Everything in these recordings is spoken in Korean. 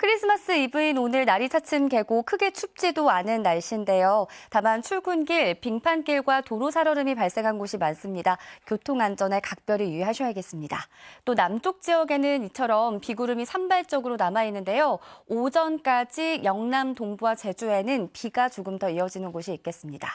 크리스마스 이브인 오늘 날이 차츰 개고 크게 춥지도 않은 날씨인데요. 다만 출근길, 빙판길과 도로 살얼음이 발생한 곳이 많습니다. 교통안전에 각별히 유의하셔야겠습니다. 또 남쪽 지역에는 이처럼 비구름이 산발적으로 남아있는데요. 오전까지 영남 동부와 제주에는 비가 조금 더 이어지는 곳이 있겠습니다.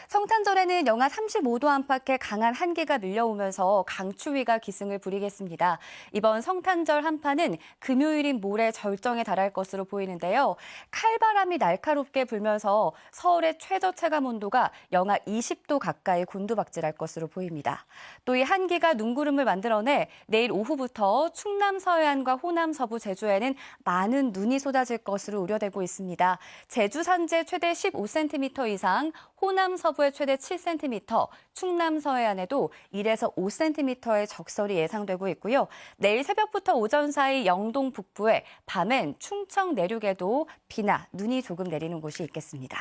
성탄절에는 영하 35도 안팎의 강한 한기가 밀려오면서 강추위가 기승을 부리겠습니다. 이번 성탄절 한파는 금요일인 모레 절정에 달할 것으로 보이는데요. 칼바람이 날카롭게 불면서 서울의 최저 체감 온도가 영하 20도 가까이 곤두박질할 것으로 보입니다. 또 이 한기가 눈구름을 만들어내 내일 오후부터 충남 서해안과 호남 서부 제주에는 많은 눈이 쏟아질 것으로 우려되고 있습니다. 제주 산지 최대 15cm 이상, 호남 서부의 최대 7cm, 충남 서해안에도 1에서 5cm의 적설이 예상되고 있고요. 내일 새벽부터 오전 사이 영동 북부에, 밤엔 충청 내륙에도 비나 눈이 조금 내리는 곳이 있겠습니다.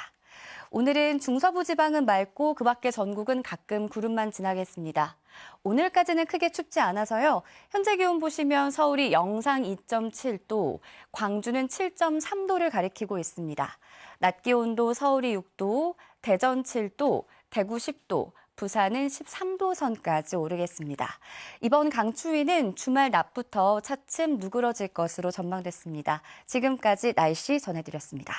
오늘은 중서부 지방은 맑고 그 밖의 전국은 가끔 구름만 지나겠습니다. 오늘까지는 크게 춥지 않아서요. 현재 기온 보시면 서울이 영상 2.7도, 광주는 7.3도를 가리키고 있습니다. 낮 기온도 서울이 6도, 대전 7도, 대구 10도, 부산은 13도 선까지 오르겠습니다. 이번 강추위는 주말 낮부터 차츰 누그러질 것으로 전망됐습니다. 지금까지 날씨 전해드렸습니다.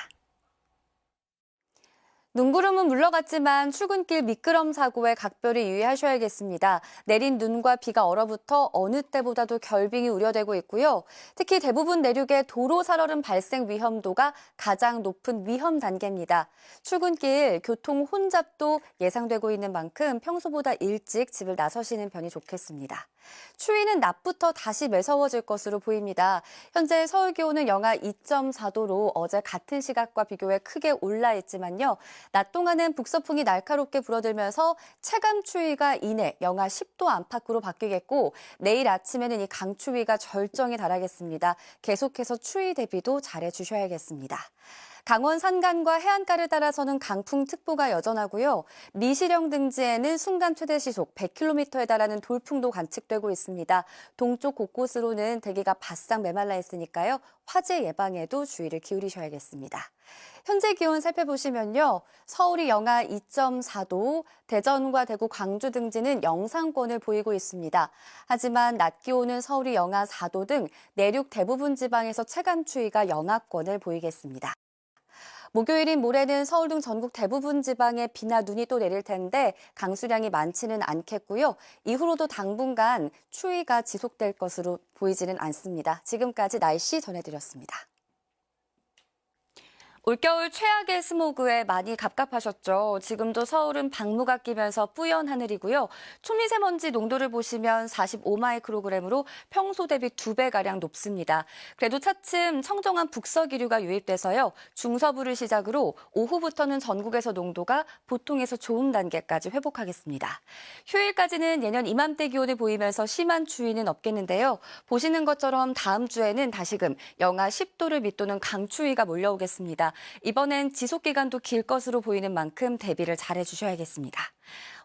눈구름은 물러갔지만 출근길 미끄럼 사고에 각별히 유의하셔야겠습니다. 내린 눈과 비가 얼어붙어 어느 때보다도 결빙이 우려되고 있고요. 특히 대부분 내륙의 도로 살얼음 발생 위험도가 가장 높은 위험 단계입니다. 출근길 교통 혼잡도 예상되고 있는 만큼 평소보다 일찍 집을 나서시는 편이 좋겠습니다. 추위는 낮부터 다시 매서워질 것으로 보입니다. 현재 서울 기온은 영하 2.4도로 어제 같은 시각과 비교해 크게 올라 있지만요. 낮 동안은 북서풍이 날카롭게 불어들면서 체감 추위가 이내 영하 10도 안팎으로 바뀌겠고 내일 아침에는 이 강추위가 절정에 달하겠습니다. 계속해서 추위 대비도 잘해 주셔야겠습니다. 강원 산간과 해안가를 따라서는 강풍특보가 여전하고요. 미시령 등지에는 순간 최대 시속 100km에 달하는 돌풍도 관측되고 있습니다. 동쪽 곳곳으로는 대기가 바싹 메말라 있으니까요. 화재 예방에도 주의를 기울이셔야겠습니다. 현재 기온 살펴보시면요. 서울이 영하 2.4도, 대전과 대구, 광주 등지는 영상권을 보이고 있습니다. 하지만 낮 기온은 서울이 영하 4도 등 내륙 대부분 지방에서 체감 추위가 영하권을 보이겠습니다. 목요일인 모레는 서울 등 전국 대부분 지방에 비나 눈이 또 내릴 텐데 강수량이 많지는 않겠고요. 이후로도 당분간 추위가 지속될 것으로 보이지는 않습니다. 지금까지 날씨 전해드렸습니다. 올겨울 최악의 스모그에 많이 갑갑하셨죠. 지금도 서울은 방무가 끼면서 뿌연 하늘이고요. 초미세먼지 농도를 보시면 45마이크로그램으로 평소 대비 2배가량 높습니다. 그래도 차츰 청정한 북서기류가 유입돼서요. 중서부를 시작으로 오후부터는 전국에서 농도가 보통에서 좋은 단계까지 회복하겠습니다. 휴일까지는 예년 이맘때 기온을 보이면서 심한 추위는 없겠는데요. 보시는 것처럼 다음 주에는 다시금 영하 10도를 밑도는 강추위가 몰려오겠습니다. 이번엔 지속기간도 길 것으로 보이는 만큼 대비를 잘해 주셔야겠습니다.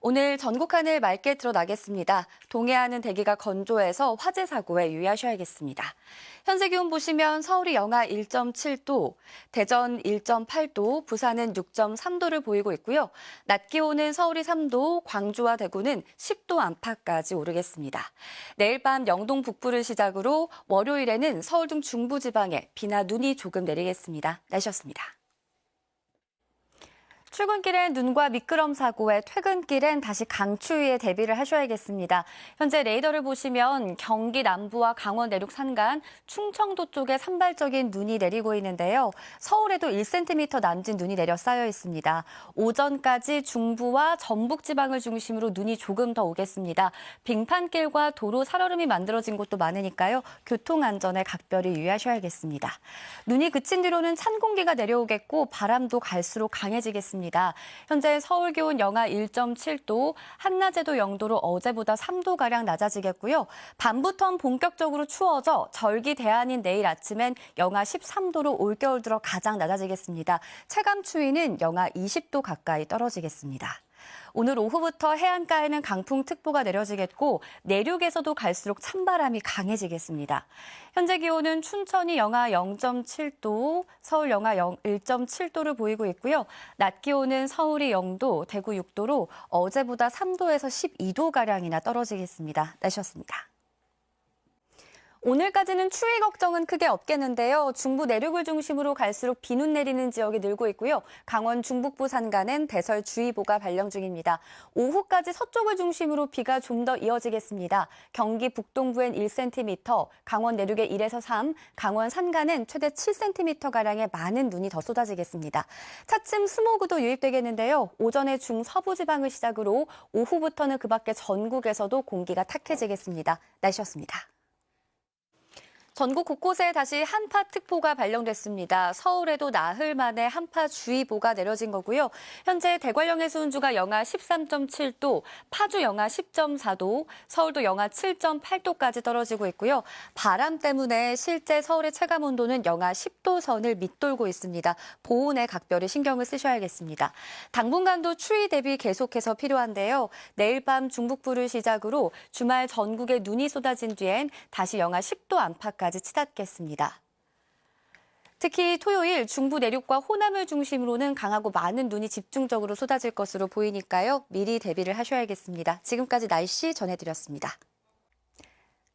오늘 전국 하늘 맑게 드러나겠습니다. 동해안은 대기가 건조해서 화재 사고에 유의하셔야겠습니다. 현재 기온 보시면 서울이 영하 1.7도, 대전 1.8도, 부산은 6.3도를 보이고 있고요. 낮 기온은 서울이 3도, 광주와 대구는 10도 안팎까지 오르겠습니다. 내일 밤 영동 북부를 시작으로 월요일에는 서울 등 중부 지방에 비나 눈이 조금 내리겠습니다. 날씨였습니다. 출근길엔 눈과 미끄럼 사고에 퇴근길엔 다시 강추위에 대비를 하셔야겠습니다. 현재 레이더를 보시면 경기 남부와 강원 내륙 산간, 충청도 쪽에 산발적인 눈이 내리고 있는데요. 서울에도 1cm 남짓 눈이 내려 쌓여 있습니다. 오전까지 중부와 전북 지방을 중심으로 눈이 조금 더 오겠습니다. 빙판길과 도로 살얼음이 만들어진 곳도 많으니까요. 교통안전에 각별히 유의하셔야겠습니다. 눈이 그친 뒤로는 찬 공기가 내려오겠고 바람도 갈수록 강해지겠습니다. 현재 서울 기온 영하 1.7도, 한낮에도 0도로 어제보다 3도가량 낮아지겠고요. 밤부터는 본격적으로 추워져 절기 대안인 내일 아침엔 영하 13도로 올겨울 들어 가장 낮아지겠습니다. 체감 추위는 영하 20도 가까이 떨어지겠습니다. 오늘 오후부터 해안가에는 강풍특보가 내려지겠고 내륙에서도 갈수록 찬바람이 강해지겠습니다. 현재 기온은 춘천이 영하 0.7도, 서울 영하 1.7도를 보이고 있고요. 낮 기온은 서울이 0도, 대구 6도로 어제보다 3도에서 12도가량이나 떨어지겠습니다. 날씨였습니다. 오늘까지는 추위 걱정은 크게 없겠는데요. 중부 내륙을 중심으로 갈수록 비눈 내리는 지역이 늘고 있고요. 강원 중북부 산간엔 대설주의보가 발령 중입니다. 오후까지 서쪽을 중심으로 비가 좀 더 이어지겠습니다. 경기 북동부엔 1cm, 강원 내륙에 1에서 3, 강원 산간엔 최대 7cm가량의 많은 눈이 더 쏟아지겠습니다. 차츰 스모그도 유입되겠는데요. 오전에 중서부 지방을 시작으로 오후부터는 그 밖에 전국에서도 공기가 탁해지겠습니다. 날씨였습니다. 전국 곳곳에 다시 한파특보가 발령됐습니다. 서울에도 나흘 만에 한파주의보가 내려진 거고요. 현재 대관령의 수온주가 영하 13.7도, 파주 영하 10.4도, 서울도 영하 7.8도까지 떨어지고 있고요. 바람 때문에 실제 서울의 체감온도는 영하 10도 선을 밑돌고 있습니다. 보온에 각별히 신경을 쓰셔야겠습니다. 당분간도 추위 대비 계속해서 필요한데요. 내일 밤 중북부를 시작으로 주말 전국에 눈이 쏟아진 뒤엔 다시 영하 10도 안팎까지 치닫겠습니다. 특히 토요일 중부 내륙과 호남을 중심으로는 강하고 많은 눈이 집중적으로 쏟아질 것으로 보이니까요. 미리 대비를 하셔야겠습니다. 지금까지 날씨 전해드렸습니다.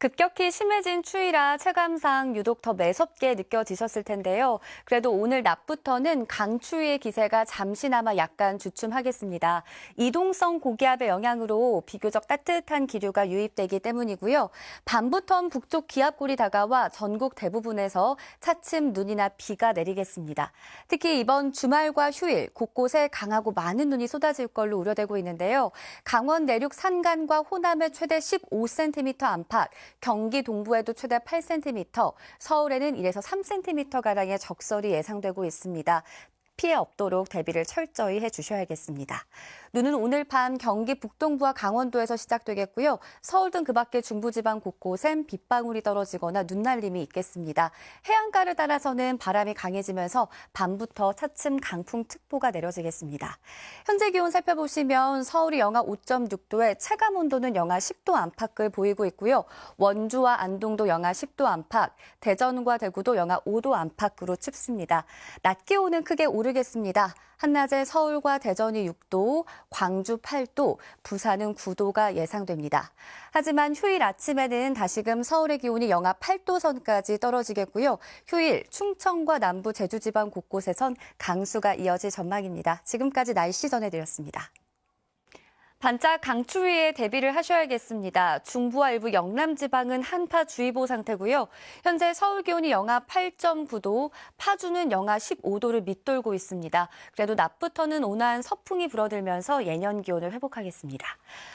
급격히 심해진 추위라 체감상 유독 더 매섭게 느껴지셨을 텐데요. 그래도 오늘 낮부터는 강추위의 기세가 잠시나마 약간 주춤하겠습니다. 이동성 고기압의 영향으로 비교적 따뜻한 기류가 유입되기 때문이고요. 밤부턴 북쪽 기압골이 다가와 전국 대부분에서 차츰 눈이나 비가 내리겠습니다. 특히 이번 주말과 휴일 곳곳에 강하고 많은 눈이 쏟아질 걸로 우려되고 있는데요. 강원 내륙 산간과 호남에 최대 15cm 안팎, 경기 동부에도 최대 8cm, 서울에는 1에서 3cm가량의 적설이 예상되고 있습니다. 피해 없도록 대비를 철저히 해주셔야겠습니다. 눈은 오늘 밤 경기 북동부와 강원도에서 시작되겠고요. 서울 등 그 밖의 중부지방 곳곳엔 빗방울이 떨어지거나 눈날림이 있겠습니다. 해안가를 따라서는 바람이 강해지면서 밤부터 차츰 강풍특보가 내려지겠습니다. 현재 기온 살펴보시면 서울이 영하 5.6도에 체감온도는 영하 10도 안팎을 보이고 있고요. 원주와 안동도 영하 10도 안팎, 대전과 대구도 영하 5도 안팎으로 춥습니다. 낮 기온은 크게 오르겠습니다. 한낮에 서울과 대전이 6도, 광주 8도, 부산은 9도가 예상됩니다. 하지만 휴일 아침에는 다시금 서울의 기온이 영하 8도 선까지 떨어지겠고요. 휴일 충청과 남부 제주지방 곳곳에선 강수가 이어질 전망입니다. 지금까지 날씨 전해드렸습니다. 반짝 강추위에 대비를 하셔야겠습니다. 중부와 일부 영남 지방은 한파주의보 상태고요. 현재 서울 기온이 영하 8.9도, 파주는 영하 15도를 밑돌고 있습니다. 그래도 낮부터는 온화한 서풍이 불어들면서 예년 기온을 회복하겠습니다.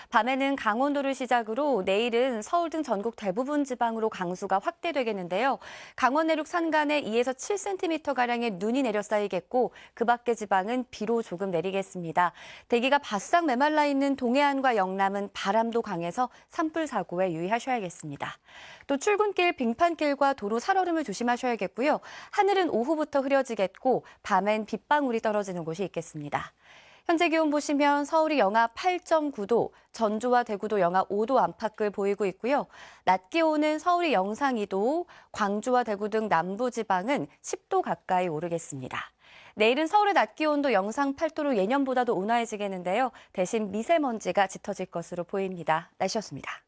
밤에는 강원도를 시작으로 내일은 서울 등 전국 대부분 지방으로 강수가 확대되겠는데요. 강원 내륙 산간에 2에서 7cm가량의 눈이 내려 쌓이겠고 그 밖의 지방은 비로 조금 내리겠습니다. 대기가 바싹 메말라 있는 동해안과 영남은 바람도 강해서 산불 사고에 유의하셔야겠습니다. 또 출근길 빙판길과 도로 살얼음을 조심하셔야겠고요. 하늘은 오후부터 흐려지겠고 밤엔 빗방울이 떨어지는 곳이 있겠습니다. 현재 기온 보시면 서울이 영하 8.9도, 전주와 대구도 영하 5도 안팎을 보이고 있고요. 낮 기온은 서울이 영상 2도, 광주와 대구 등 남부지방은 10도 가까이 오르겠습니다. 내일은 서울의 낮 기온도 영상 8도로 예년보다도 온화해지겠는데요. 대신 미세먼지가 짙어질 것으로 보입니다. 날씨였습니다.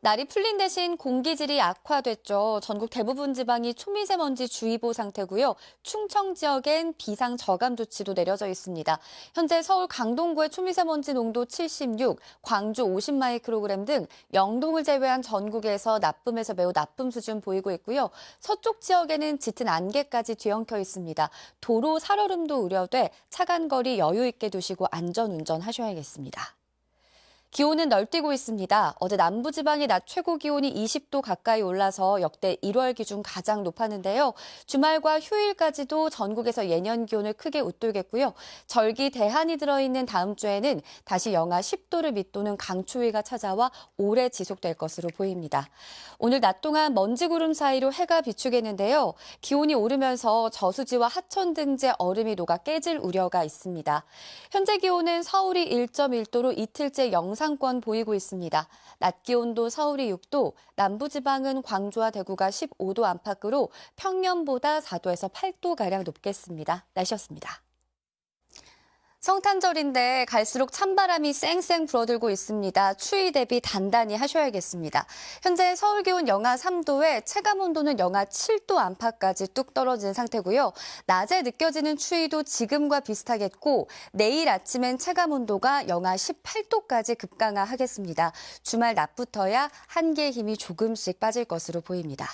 날이 풀린 대신 공기질이 악화됐죠. 전국 대부분 지방이 초미세먼지 주의보 상태고요. 충청 지역엔 비상 저감 조치도 내려져 있습니다. 현재 서울 강동구의 초미세먼지 농도 76, 광주 50마이크로그램 등 영동을 제외한 전국에서 나쁨에서 매우 나쁨 수준 보이고 있고요. 서쪽 지역에는 짙은 안개까지 뒤엉켜 있습니다. 도로 살얼음도 우려돼 차간 거리 여유 있게 두시고 안전운전 하셔야겠습니다. 기온은 널뛰고 있습니다. 어제 남부지방의 낮 최고 기온이 20도 가까이 올라서 역대 1월 기준 가장 높았는데요. 주말과 휴일까지도 전국에서 예년 기온을 크게 웃돌겠고요. 절기 대한이 들어있는 다음 주에는 다시 영하 10도를 밑도는 강추위가 찾아와 오래 지속될 것으로 보입니다. 오늘 낮 동안 먼지 구름 사이로 해가 비추겠는데요. 기온이 오르면서 저수지와 하천 등지의 얼음이 녹아 깨질 우려가 있습니다. 현재 기온은 서울이 1.1도로 이틀째 영상권 보이고 있습니다. 낮 기온도 서울이 6도, 남부지방은 광주와 대구가 15도 안팎으로 평년보다 4도에서 8도가량 높겠습니다. 날씨였습니다. 성탄절인데 갈수록 찬바람이 쌩쌩 불어들고 있습니다. 추위 대비 단단히 하셔야겠습니다. 현재 서울 기온 영하 3도에 체감 온도는 영하 7도 안팎까지 뚝 떨어진 상태고요. 낮에 느껴지는 추위도 지금과 비슷하겠고 내일 아침엔 체감 온도가 영하 18도까지 급강하하겠습니다. 주말 낮부터야 한기의 힘이 조금씩 빠질 것으로 보입니다.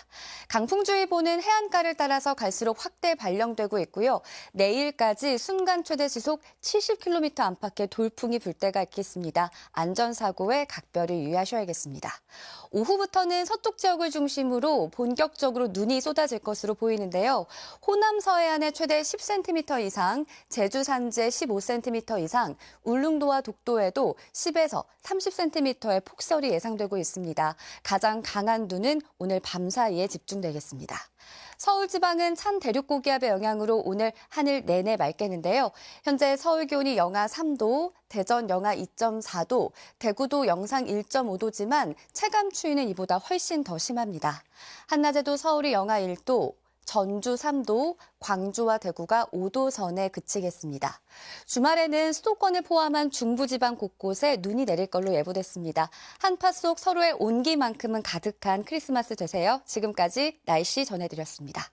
강풍주의보는 해안가를 따라서 갈수록 확대 발령되고 있고요. 내일까지 순간 최대 시속 70km 안팎의 돌풍이 불 때가 있겠습니다. 안전사고에 각별히 유의하셔야겠습니다. 오후부터는 서쪽 지역을 중심으로 본격적으로 눈이 쏟아질 것으로 보이는데요. 호남 서해안에 최대 10cm 이상, 제주 산지에 15cm 이상, 울릉도와 독도에도 10에서 30cm의 폭설이 예상되고 있습니다. 가장 강한 눈은 오늘 밤 사이에 집중되겠습니다. 서울 지방은 찬 대륙고기압의 영향으로 오늘 하늘 내내 맑겠는데요. 현재 서울 기온이 영하 3도, 대전 영하 2.4도, 대구도 영상 1.5도지만 체감 추위는 이보다 훨씬 더 심합니다. 한낮에도 서울이 영하 1도, 전주 3도, 광주와 대구가 5도 선에 그치겠습니다. 주말에는 수도권을 포함한 중부지방 곳곳에 눈이 내릴 걸로 예보됐습니다. 한파 속 서로의 온기만큼은 가득한 크리스마스 되세요. 지금까지 날씨 전해드렸습니다.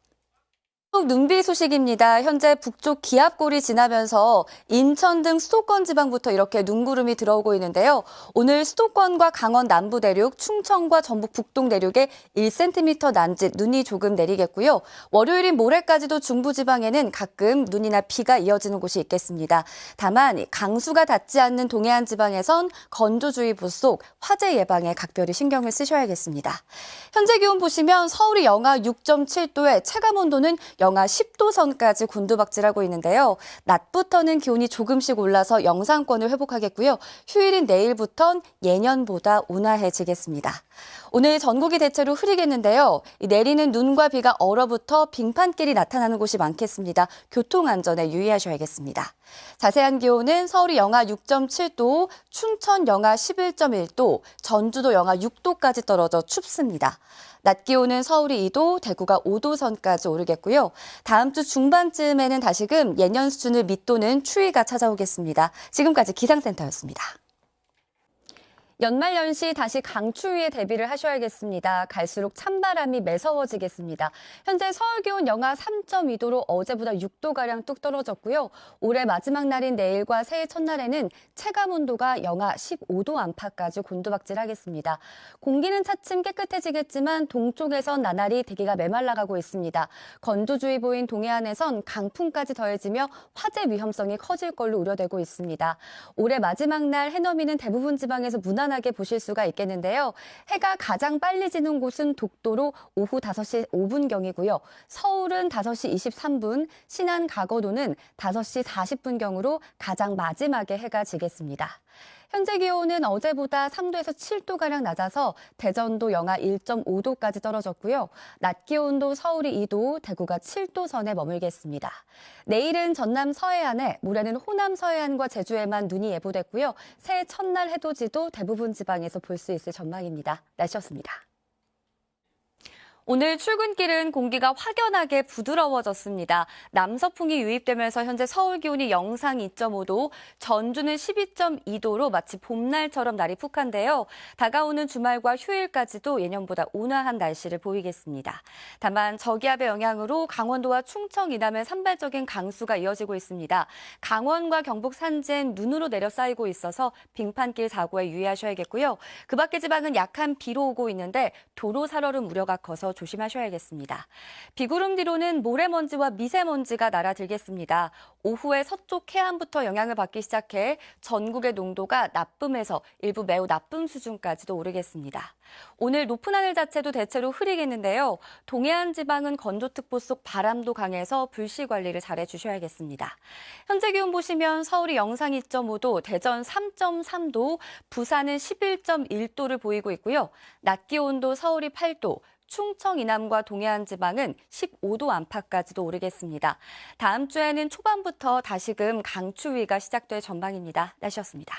눈비 소식입니다. 현재 북쪽 기압골이 지나면서 인천 등 수도권 지방부터 이렇게 눈구름이 들어오고 있는데요. 오늘 수도권과 강원 남부 대륙, 충청과 전북 북동 대륙에 1cm 남짓 눈이 조금 내리겠고요. 월요일인 모레까지도 중부 지방에는 가끔 눈이나 비가 이어지는 곳이 있겠습니다. 다만 강수가 닿지 않는 동해안 지방에선 건조주의보 속 화재 예방에 각별히 신경을 쓰셔야겠습니다. 현재 기온 보시면 서울이 영하 6.7도에 체감 온도는 영하 10도 선까지 곤두박질하고 있는데요. 낮부터는 기온이 조금씩 올라서 영상권을 회복하겠고요. 휴일인 내일부턴 예년보다 온화해지겠습니다. 오늘 전국이 대체로 흐리겠는데요. 내리는 눈과 비가 얼어붙어 빙판길이 나타나는 곳이 많겠습니다. 교통안전에 유의하셔야겠습니다. 자세한 기온은 서울이 영하 6.7도, 춘천 영하 11.1도, 전주도 영하 6도까지 떨어져 춥습니다. 낮 기온은 서울이 2도, 대구가 5도 선까지 오르겠고요. 다음 주 중반쯤에는 다시금 예년 수준을 밑도는 추위가 찾아오겠습니다. 지금까지 기상센터였습니다. 연말연시 다시 강추위에 대비를 하셔야겠습니다. 갈수록 찬바람이 매서워지겠습니다. 현재 서울 기온 영하 3.2도로 어제보다 6도가량 뚝 떨어졌고요. 올해 마지막 날인 내일과 새해 첫날에는 체감 온도가 영하 15도 안팎까지 곤두박질하겠습니다. 공기는 차츰 깨끗해지겠지만 동쪽에선 나날이 대기가 메말라가고 있습니다. 건조주의보인 동해안에선 강풍까지 더해지며 화재 위험성이 커질 걸로 우려되고 있습니다. 올해 마지막 날 해넘이는 대부분 지방에서 무난하게 보실 수가 있겠는데요. 해가 가장 빨리 지는 곳은 독도로 오후 5시 5분경이고요. 서울은 5시 23분, 신안 강원도는 5시 40분경으로 가장 마지막에 해가 지겠습니다. 현재 기온은 어제보다 3도에서 7도가량 낮아서 대전도 영하 1.5도까지 떨어졌고요. 낮 기온도 서울이 2도, 대구가 7도 선에 머물겠습니다. 내일은 전남 서해안에, 모레는 호남 서해안과 제주에만 눈이 예보됐고요. 새해 첫날 해돋이도 대부분 지방에서 볼 수 있을 전망입니다. 날씨였습니다. 오늘 출근길은 공기가 확연하게 부드러워졌습니다. 남서풍이 유입되면서 현재 서울 기온이 영상 2.5도, 전주는 12.2도로 마치 봄날처럼 날이 푹한데요. 다가오는 주말과 휴일까지도 예년보다 온화한 날씨를 보이겠습니다. 다만 저기압의 영향으로 강원도와 충청 이남에 산발적인 강수가 이어지고 있습니다. 강원과 경북 산지엔 눈으로 내려 쌓이고 있어서 빙판길 사고에 유의하셔야겠고요. 그 밖의 지방은 약한 비로 오고 있는데 도로 살얼음 우려가 커서 있어서 조심하셔야겠습니다. 비구름 뒤로는 모래먼지와 미세먼지가 날아들겠습니다. 오후에 서쪽 해안부터 영향을 받기 시작해 전국의 농도가 나쁨에서 일부 매우 나쁨 수준까지도 오르겠습니다. 오늘 높은 하늘 자체도 대체로 흐리겠는데요. 동해안 지방은 건조특보 속 바람도 강해서 불씨 관리를 잘해 주셔야겠습니다. 현재 기온 보시면 서울이 영상 2.5도, 대전 3.3도, 부산은 11.1도를 보이고 있고요. 낮 기온도 서울이 8도, 충청 이남과 동해안 지방은 15도 안팎까지도 오르겠습니다. 다음 주에는 초반부터 다시금 강추위가 시작될 전망입니다. 날씨였습니다.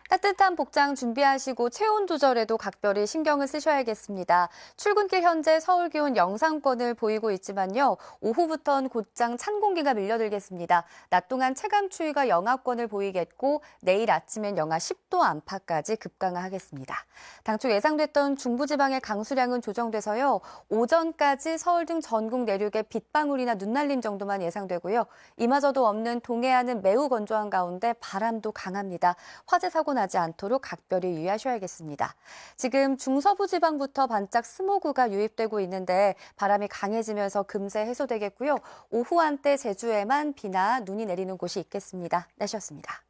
따뜻한 복장 준비하시고 체온 조절에도 각별히 신경을 쓰셔야겠습니다. 출근길 현재 서울 기온 영상권을 보이고 있지만요. 오후부터는 곧장 찬 공기가 밀려들겠습니다. 낮 동안 체감 추위가 영하권을 보이겠고 내일 아침엔 영하 10도 안팎까지 급강하하겠습니다. 당초 예상됐던 중부지방의 강수량은 조정돼서요. 오전까지 서울 등 전국 내륙에 빗방울이나 눈날림 정도만 예상되고요. 이마저도 없는 동해안은 매우 건조한 가운데 바람도 강합니다. 화재 사고 나지 않도록 각별히 유의하셔야겠습니다. 지금 중서부 지방부터 반짝 스모그가 유입되고 있는데 바람이 강해지면서 금세 해소되겠고요. 오후 한때 제주에만 비나 눈이 내리는 곳이 있겠습니다. 날씨였습니다.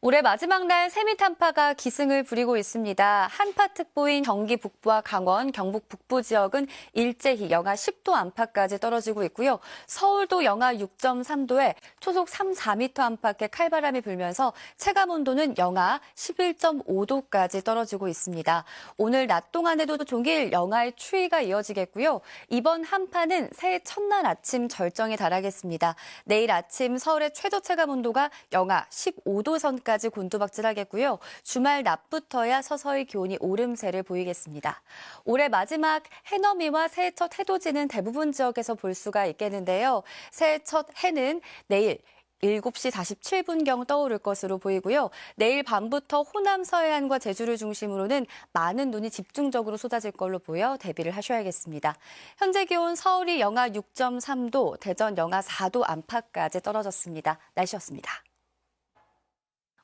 올해 마지막 날 세미 한파가 기승을 부리고 있습니다. 한파특보인 경기 북부와 강원, 경북 북부 지역은 일제히 영하 10도 안팎까지 떨어지고 있고요. 서울도 영하 6.3도에 초속 3, 4m 안팎의 칼바람이 불면서 체감온도는 영하 11.5도까지 떨어지고 있습니다. 오늘 낮 동안에도 종일 영하의 추위가 이어지겠고요. 이번 한파는 새해 첫날 아침 절정에 달하겠습니다. 내일 아침 서울의 최저 체감온도가 영하 15도 선까지 곤두박질하겠고요. 주말 낮부터야 서서히 기온이 오름세를 보이겠습니다. 올해 마지막 해넘이와 새해 첫 해돋이는 대부분 지역에서 볼 수가 있겠는데요. 새해 첫 해는 내일 7시 47분경 떠오를 것으로 보이고요. 내일 밤부터 호남 서해안과 제주를 중심으로는 많은 눈이 집중적으로 쏟아질 걸로 보여 대비를 하셔야겠습니다. 현재 기온 서울이 영하 6.3도, 대전 영하 4도 안팎까지 떨어졌습니다. 날씨였습니다.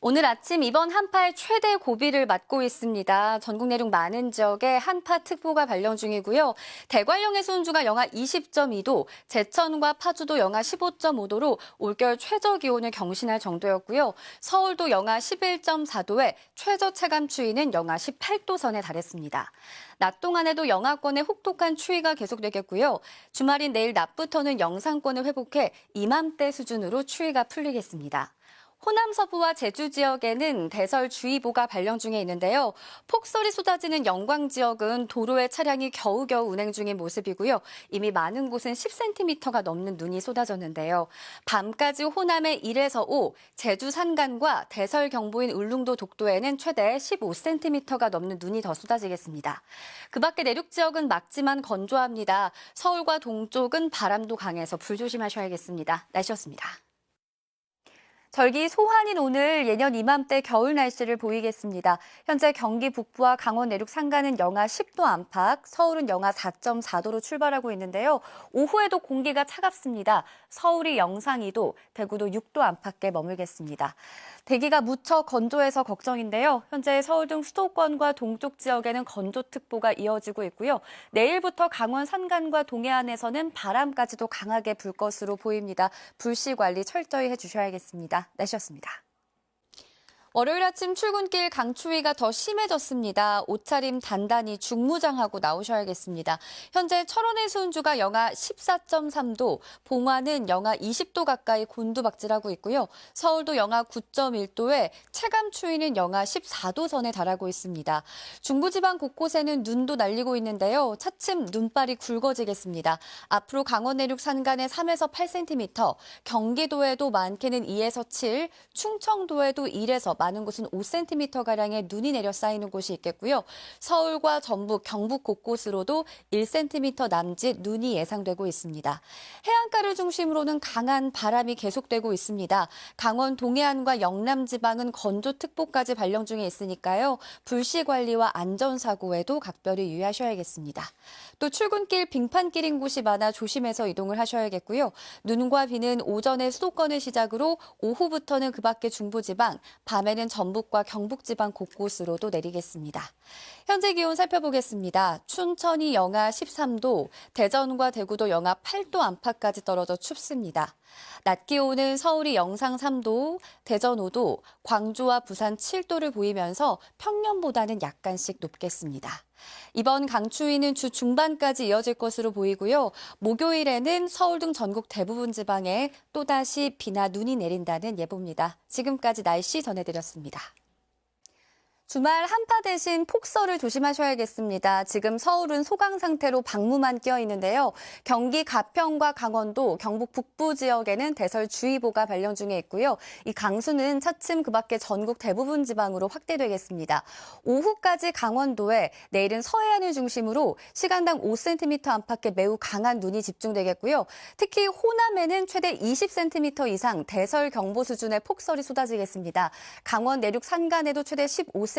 오늘 아침 이번 한파의 최대 고비를 맞고 있습니다. 전국 내륙 많은 지역에 한파특보가 발령 중이고요. 대관령의 순주가 영하 20.2도, 제천과 파주도 영하 15.5도로 올겨울 최저 기온을 경신할 정도였고요. 서울도 영하 11.4도에 최저 체감 추위는 영하 18도 선에 달했습니다. 낮 동안에도 영하권의 혹독한 추위가 계속되겠고요. 주말인 내일 낮부터는 영상권을 회복해 이맘때 수준으로 추위가 풀리겠습니다. 호남 서부와 제주 지역에는 대설주의보가 발령 중에 있는데요. 폭설이 쏟아지는 영광 지역은 도로에 차량이 겨우겨우 운행 중인 모습이고요. 이미 많은 곳은 10cm가 넘는 눈이 쏟아졌는데요. 밤까지 호남의 1에서 5, 제주 산간과 대설 경보인 울릉도 독도에는 최대 15cm가 넘는 눈이 더 쏟아지겠습니다. 그 밖에 내륙 지역은 맑지만 건조합니다. 서울과 동쪽은 바람도 강해서 불조심하셔야겠습니다. 날씨였습니다. 절기 소환인 오늘 예년 이맘때 겨울 날씨를 보이겠습니다. 현재 경기 북부와 강원 내륙 산간은 영하 10도 안팎, 서울은 영하 4.4도로 출발하고 있는데요. 오후에도 공기가 차갑습니다. 서울이 영상 2도, 대구도 6도 안팎에 머물겠습니다. 대기가 무척 건조해서 걱정인데요. 현재 서울 등 수도권과 동쪽 지역에는 건조특보가 이어지고 있고요. 내일부터 강원 산간과 동해안에서는 바람까지도 강하게 불 것으로 보입니다. 불씨 관리 철저히 해주셔야겠습니다. 날씨였습니다. 월요일 아침 출근길 강추위가 더 심해졌습니다. 옷차림 단단히 중무장하고 나오셔야겠습니다. 현재 철원의 순주가 영하 14.3도, 봉화는 영하 20도 가까이 곤두박질하고 있고요. 서울도 영하 9.1도에 체감 추위는 영하 14도 선에 달하고 있습니다. 중부지방 곳곳에는 눈도 날리고 있는데요. 차츰 눈발이 굵어지겠습니다. 앞으로 강원 내륙 산간에 3에서 8cm, 경기도에도 많게는 2에서 7, 충청도에도 1에서 많은 곳은 5cm가량의 눈이 내려 쌓이는 곳이 있겠고요. 서울과 전북, 경북 곳곳으로도 1cm 남짓 눈이 예상되고 있습니다. 해안가를 중심으로는 강한 바람이 계속되고 있습니다. 강원 동해안과 영남 지방은 건조특보까지 발령 중에 있으니까요. 불씨 관리와 안전사고에도 각별히 유의하셔야겠습니다. 또 출근길 빙판길인 곳이 많아 조심해서 이동을 하셔야겠고요. 눈과 비는 오전에 수도권을 시작으로 오후부터는 그 밖의 중부지방, 밤에는 밤에는 전북과 경북지방 곳곳으로도 내리겠습니다. 현재 기온 살펴보겠습니다. 춘천이 영하 13도, 대전과 대구도 영하 8도 안팎까지 떨어져 춥습니다. 낮 기온은 서울이 영상 3도, 대전 5도, 광주와 부산 7도를 보이면서 평년보다는 약간씩 높겠습니다. 이번 강추위는 주 중반까지 이어질 것으로 보이고요. 목요일에는 서울 등 전국 대부분 지방에 또다시 비나 눈이 내린다는 예보입니다. 지금까지 날씨 전해드렸습니다. 주말 한파 대신 폭설을 조심하셔야겠습니다. 지금 서울은 소강 상태로 방무만 끼어 있는데요. 경기 가평과 강원도, 경북 북부 지역에는 대설주의보가 발령 중에 있고요. 이 강수는 차츰 그 밖에 전국 대부분 지방으로 확대되겠습니다. 오후까지 강원도에 내일은 서해안을 중심으로 시간당 5cm 안팎의 매우 강한 눈이 집중되겠고요. 특히 호남에는 최대 20cm 이상 대설경보 수준의 폭설이 쏟아지겠습니다. 강원 내륙 산간에도 최대 15cm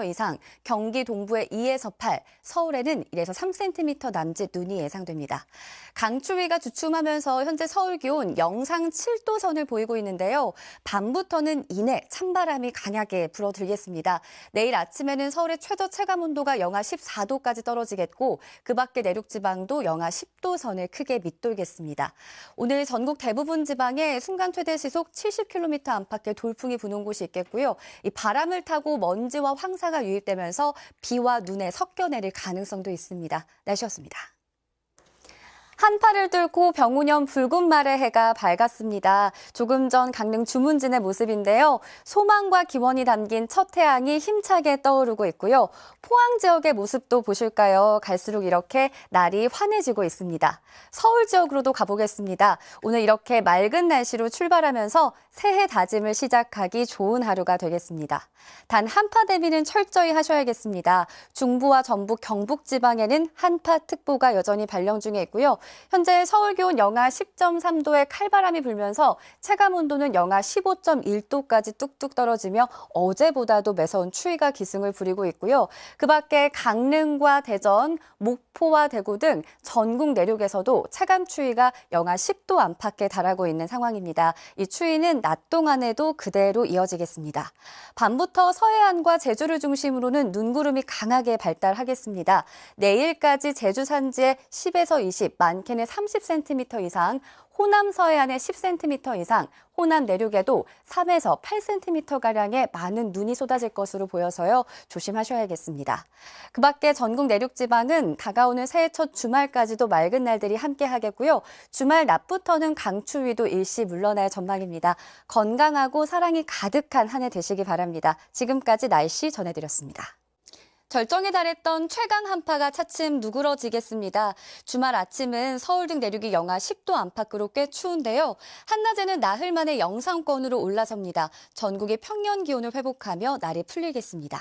이상, 경기 동부에 2에서 8, 서울에는 1에서 3cm 남짓 눈이 예상됩니다. 강추위가 주춤하면서 현재 서울 기온 영상 7도 선을 보이고 있는데요. 밤부터는 이내 찬바람이 강하게 불어들겠습니다. 내일 아침에는 서울의 최저 체감 온도가 영하 14도까지 떨어지겠고 그 밖에 내륙 지방도 영하 10도 선을 크게 밑돌겠습니다. 오늘 전국 대부분 지방에 순간 최대 시속 70km 안팎의 돌풍이 부는 곳이 있겠고요. 이 바람을 타고 먼지와 황사가 유입되면서 비와 눈에 섞여 내릴 가능성도 있습니다. 날씨였습니다. 한파를 뚫고 병우년 붉은 말의 해가 밝았습니다. 조금 전 강릉 주문진의 모습인데요. 소망과 기원이 담긴 첫 태양이 힘차게 떠오르고 있고요. 포항 지역의 모습도 보실까요? 갈수록 이렇게 날이 환해지고 있습니다. 서울 지역으로도 가보겠습니다. 오늘 이렇게 맑은 날씨로 출발하면서 새해 다짐을 시작하기 좋은 하루가 되겠습니다. 단 한파 대비는 철저히 하셔야겠습니다. 중부와 전북, 경북 지방에는 한파특보가 여전히 발령 중에 있고요. 현재 서울 기온 영하 10.3도의 칼바람이 불면서 체감 온도는 영하 15.1도까지 뚝뚝 떨어지며 어제보다도 매서운 추위가 기승을 부리고 있고요. 그 밖에 강릉과 대전, 목포와 대구 등 전국 내륙에서도 체감 추위가 영하 10도 안팎에 달하고 있는 상황입니다. 이 추위는 낮 동안에도 그대로 이어지겠습니다. 밤부터 서해안과 제주를 중심으로는 눈구름이 강하게 발달하겠습니다. 내일까지 제주 산지에 10에서 20, 많게는 30cm 이상, 호남 서해안에 10cm 이상, 호남 내륙에도 3에서 8cm가량의 많은 눈이 쏟아질 것으로 보여서요. 조심하셔야겠습니다. 그 밖에 전국 내륙 지방은 다가오는 새해 첫 주말까지도 맑은 날들이 함께하겠고요. 주말 낮부터는 강추위도 일시 물러날 전망입니다. 건강하고 사랑이 가득한 한 해 되시기 바랍니다. 지금까지 날씨 전해드렸습니다. 절정에 달했던 최강 한파가 차츰 누그러지겠습니다. 주말 아침은 서울 등 내륙이 영하 10도 안팎으로 꽤 추운데요. 한낮에는 나흘 만에 영상권으로 올라섭니다. 전국의 평년 기온을 회복하며 날이 풀리겠습니다.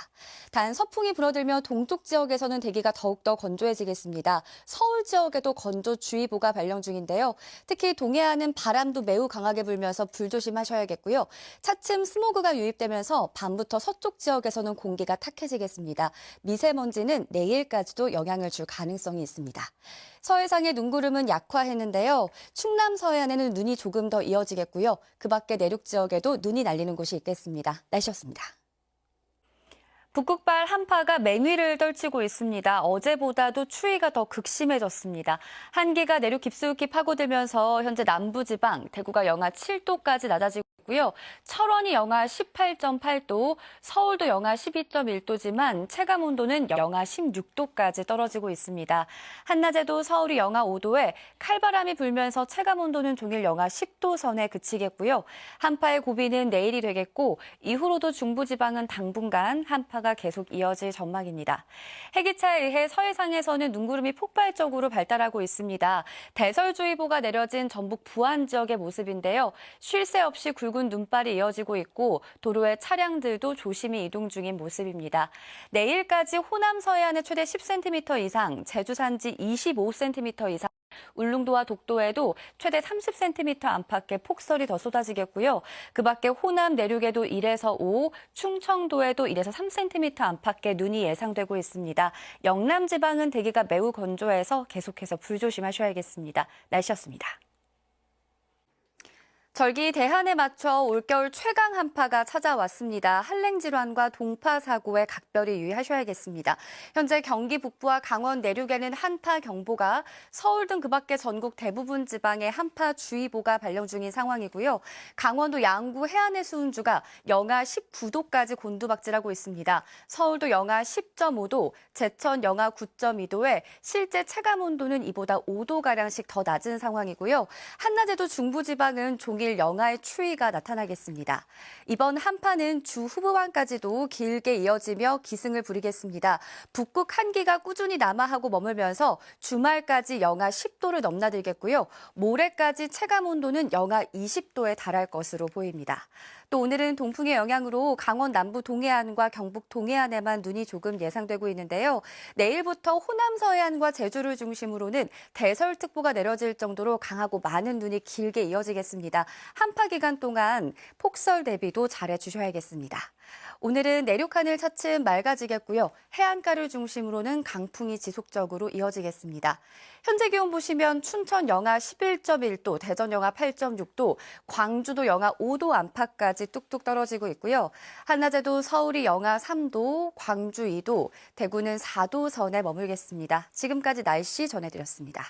단 서풍이 불어들며 동쪽 지역에서는 대기가 더욱더 건조해지겠습니다. 서울 지역에도 건조주의보가 발령 중인데요. 특히 동해안은 바람도 매우 강하게 불면서 불조심하셔야겠고요. 차츰 스모그가 유입되면서 밤부터 서쪽 지역에서는 공기가 탁해지겠습니다. 미세먼지는 내일까지도 영향을 줄 가능성이 있습니다. 서해상의 눈구름은 약화했는데요. 충남 서해안에는 눈이 조금 더 이어지겠고요. 그 밖에 내륙 지역에도 눈이 날리는 곳이 있겠습니다. 날씨였습니다. 북극발 한파가 맹위를 떨치고 있습니다. 어제보다도 추위가 더 극심해졌습니다. 한기가 내륙 깊숙이 파고들면서 현재 남부지방, 대구가 영하 7도까지 낮아지고 있고요. 철원이 영하 18.8도, 서울도 영하 12.1도지만 체감 온도는 영하 16도까지 떨어지고 있습니다. 한낮에도 서울이 영하 5도에 칼바람이 불면서 체감 온도는 종일 영하 10도 선에 그치겠고요. 한파의 고비는 내일이 되겠고 이후로도 중부지방은 당분간 한파가 계속 이어질 전망입니다. 해기차에 의해 서해상에서는 눈구름이 폭발적으로 발달하고 있습니다. 대설주의보가 내려진 전북 부안 지역의 모습인데요. 쉴 새 없이 굵은 눈발이 이어지고 있고 도로에 차량들도 조심히 이동 중인 모습입니다. 내일까지 호남 서해안에 최대 10cm 이상, 제주 산지 25cm 이상, 울릉도와 독도에도 최대 30cm 안팎의 폭설이 더 쏟아지겠고요. 그 밖에 호남 내륙에도 1에서 5, 충청도에도 1에서 3cm 안팎의 눈이 예상되고 있습니다. 영남 지방은 대기가 매우 건조해서 계속해서 불조심하셔야겠습니다. 날씨였습니다. 절기 대한에 맞춰 올겨울 최강 한파가 찾아왔습니다. 한랭 질환과 동파 사고에 각별히 유의하셔야겠습니다. 현재 경기 북부와 강원 내륙에는 한파 경보가, 서울 등 그밖에 전국 대부분 지방에 한파 주의보가 발령 중인 상황이고요. 강원도 양구 해안의 수은주가 영하 19도까지 곤두박질하고 있습니다. 서울도 영하 10.5도, 제천 영하 9.2도에 실제 체감 온도는 이보다 5도가량씩 더 낮은 상황이고요. 한낮에도 중부지방은 종일 영하의 추위가 나타나겠습니다. 이번 한파는 주 후반까지도 길게 이어지며 기승을 부리겠습니다. 북극 한기가 꾸준히 남하하고 머물면서 주말까지 영하 10도를 넘나들겠고요. 모레까지 체감 온도는 영하 20도에 달할 것으로 보입니다. 또 오늘은 동풍의 영향으로 강원 남부 동해안과 경북 동해안에만 눈이 조금 예상되고 있는데요. 내일부터 호남 서해안과 제주를 중심으로는 대설특보가 내려질 정도로 강하고 많은 눈이 길게 이어지겠습니다. 한파 기간 동안 폭설 대비도 잘해 주셔야겠습니다. 오늘은 내륙 하늘 차츰 맑아지겠고요. 해안가를 중심으로는 강풍이 지속적으로 이어지겠습니다. 현재 기온 보시면 춘천 영하 11.1도, 대전 영하 8.6도, 광주도 영하 5도 안팎까지 뚝뚝 떨어지고 있고요. 한낮에도 서울이 영하 3도, 광주 2도, 대구는 4도 선에 머물겠습니다. 지금까지 날씨 전해드렸습니다.